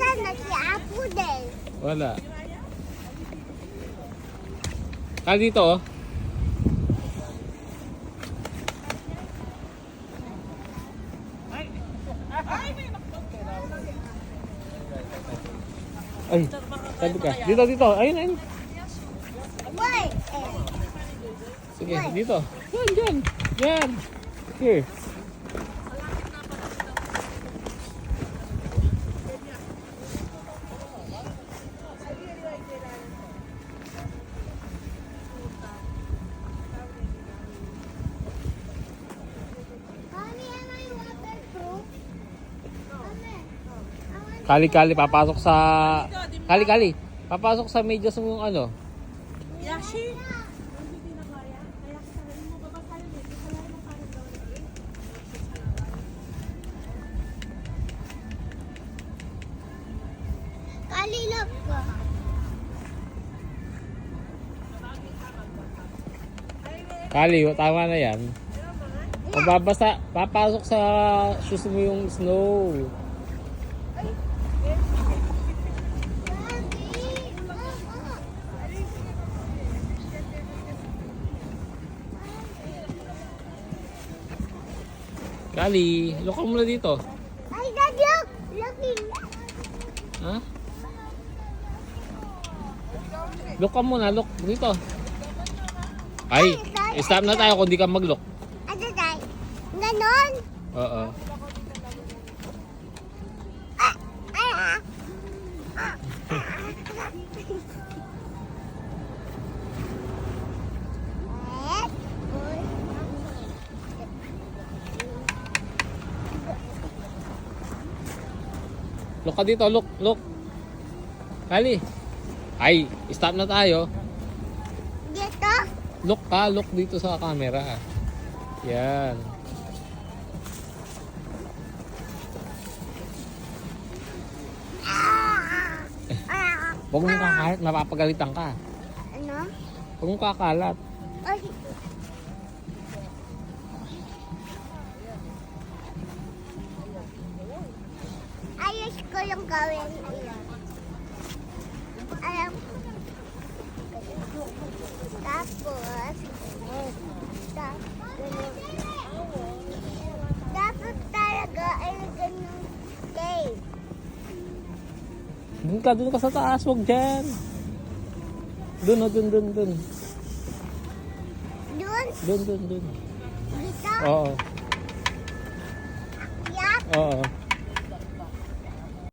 sana si Apo din. Wala. Dito oh. Ay, sabi ka. Dito. Ayun. Wait. Sige, dito. Yan. Here. Mommy, am I waterproof? Kali-kali papasok sa kali-kali. Papasok sa medyas mo ano. Yashi. Kalilap ko. Kali, tama na yan. Pababasa, papasok sa shoes mo yung snow. Kali, look ka muna dito. Ay, Dad, look! Looking. Ha? Look ka muna, look dito. Ay, stop na tayo kung di ka mag-look. Ano, Dad? Ganon? Oo. Look ka dito, look. Kali. Ay, stop na tayo. Dito? Look dito sa camera. Yan. Huwag mong kakalat, mapapagalitan ka. Ano? Huwag mong kakalat. Ay. Ayos ko yung gawin iyon. Alam ko. Tapos, dapat talaga ay ganun tape. Doon ka sa taas, huwag dyan. Doon. Doon? Doon. Dito? Oo. Yak? Oo.